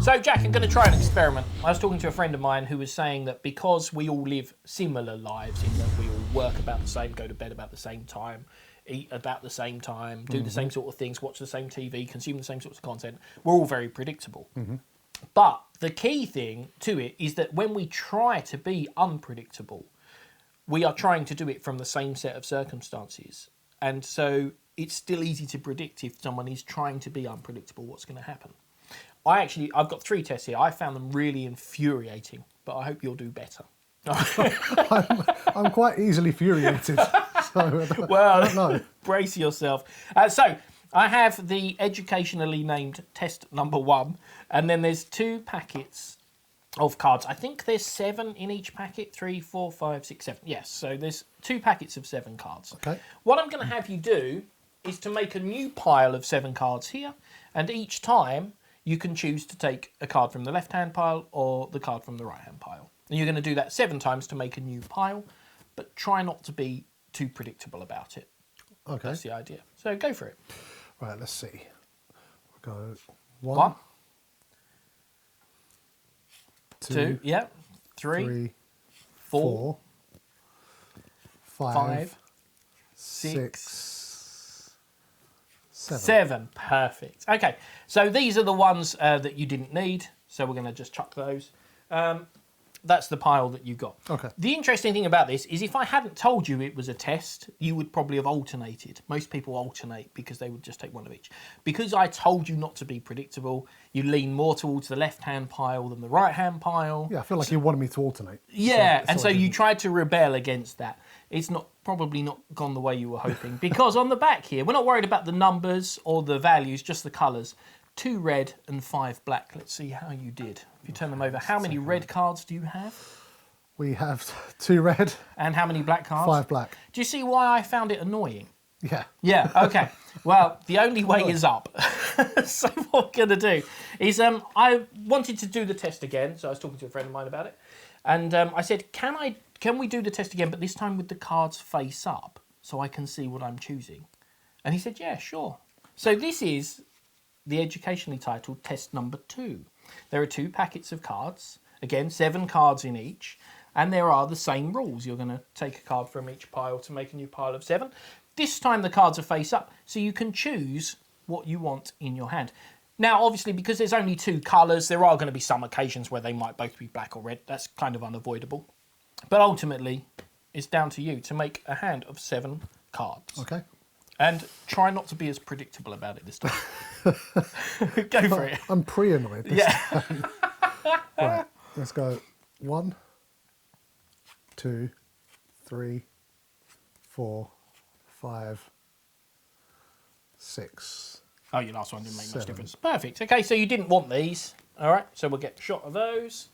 So, Jack, I'm going to try an experiment. I was talking to a friend of mine who was saying that because we all live similar lives, in that we all work about the same, go to bed about the same time, eat about the same time, do the same sort of things, watch the same TV, consume the same sorts of content, we're all very predictable. But the key thing to it is that when we try to be unpredictable, we are trying to do it from the same set of circumstances. And so it's still easy to predict if someone is trying to be unpredictable what's going to happen. I've got 3 tests here. I found them really infuriating, but I hope you'll do better. I'm quite easily furiated. So Well, I don't know. Brace yourself. So I have the educationally named test number 1, and then there's 2 packets of cards. I think there's 7 in each packet. 3, 4, 5, 6, 7. Yes, so there's 2 packets of 7 cards. Okay. What I'm going to have you do is to make a new pile of 7 cards here, and each time you can choose to take a card from the left-hand pile or the card from the right-hand pile. And you're going to do that 7 times to make a new pile, but try not to be too predictable about it. Okay. That's the idea. So go for it. Right, let's see. We'll go 1, 1, 2, 2, yeah, 3, 4, 5, 6, 7. 7. Perfect. Okay, so these are the ones that you didn't need, so we're going to just chuck those. That's the pile that you got. Okay. The interesting thing about this is if I hadn't told you it was a test, you would probably have alternated. Most people alternate because they would just take one of each. Because I told you not to be predictable, you lean more towards the left-hand pile than the right-hand pile. Yeah, I feel like you wanted me to alternate. Yeah, and so I you didn't. tried to rebel against that. It's probably not gone the way you were hoping. Because on the back here, we're not worried about the numbers or the values, just the colours. 2 red and 5 black. Let's see how you did. If you turn them over, how many red cards do you have? We have 2 red. And how many black cards? 5 black. Do you see why I found it annoying? Yeah. Yeah, okay. Well, the only way is up. So what we're going to do is I wanted to do the test again, so I was talking to a friend of mine about it, and I said, can we do the test again, but this time with the cards face up, so I can see what I'm choosing? And he said, yeah, sure. So this is the educationally titled test number 2. There are 2 packets of cards, again, 7 cards in each, and there are the same rules. You're going to take a card from each pile to make a new pile of 7. This time the cards are face up, so you can choose what you want in your hand. Now, obviously, because there's only 2 colours, there are going to be some occasions where they might both be black or red. That's kind of unavoidable. But ultimately, it's down to you to make a hand of 7 cards. Okay. And try not to be as predictable about it this time. Go for it. I'm pre-annoyed. Yeah. Right, let's go 1, 2, 3, 4, 5, 6. Oh, your last one didn't make much 7. difference. Perfect. Okay, so you didn't want these. All right, so we'll get a shot of those.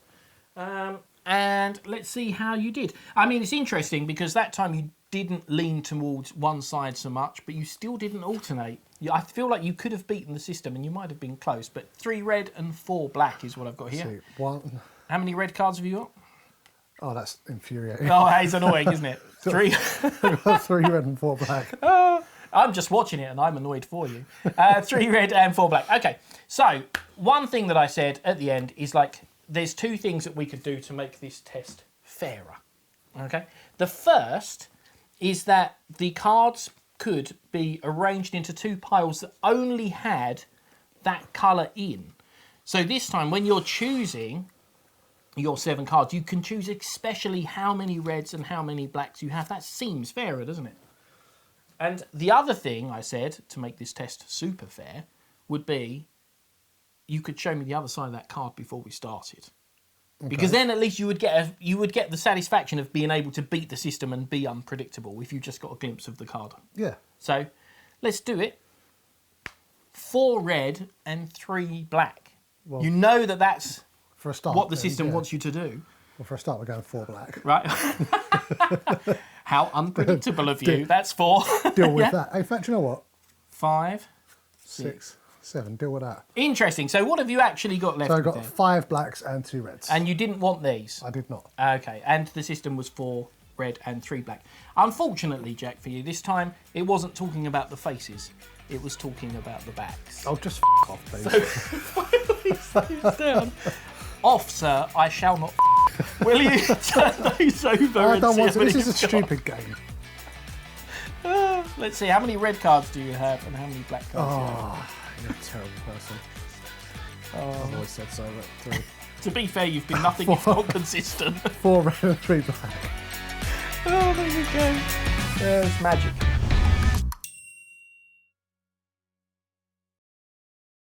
And let's see how you did. I mean, it's interesting because that time you didn't lean towards one side so much, but you still didn't alternate. I feel like you could have beaten the system and you might have been close, but 3 red and 4 black is what I've got here. See, 1. How many red cards have you got? Oh, that's infuriating. Oh, it's annoying, isn't it? 3. I've got 3 red and 4 black. I'm just watching it and I'm annoyed for you. 3 red and 4 black. Okay, so one thing that I said at the end is like, there's 2 things that we could do to make this test fairer. Okay, the first is that the cards could be arranged into 2 piles that only had that colour in. So this time, when you're choosing your 7 cards, you can choose especially how many reds and how many blacks you have. That seems fairer, doesn't it? And the other thing I said to make this test super fair would be you could show me the other side of that card before we started. Okay. Because then at least you would get the satisfaction of being able to beat the system and be unpredictable if you just got a glimpse of the card. Yeah. So let's do it. 4 red and 3 black. Well, you know that's for a start, what the system wants you to do. Well, for a start, we're going 4 black. Right. How unpredictable of you. That's 4. Deal with that. In fact, you know what? 5, 6, 7. Deal with that. Interesting. So what have you actually got left? So I got 5 blacks and 2 reds. And you didn't want these? I did not. Okay. And the system was 4 red and 3 black. Unfortunately, Jack, for you, this time it wasn't talking about the faces. It was talking about the backs. Oh, just f*** off, please. So, He's down. Off, sir. I shall not. Will you turn those over I and don't see want how to. many This is a you've got? stupid game. Let's see. How many red cards do you have, and how many black cards do you have? Oh, you're a terrible person. Oh. I've always said so. But To be fair, you've been nothing if not consistent. 4 red and 3 black. Oh, there you go. There's magic.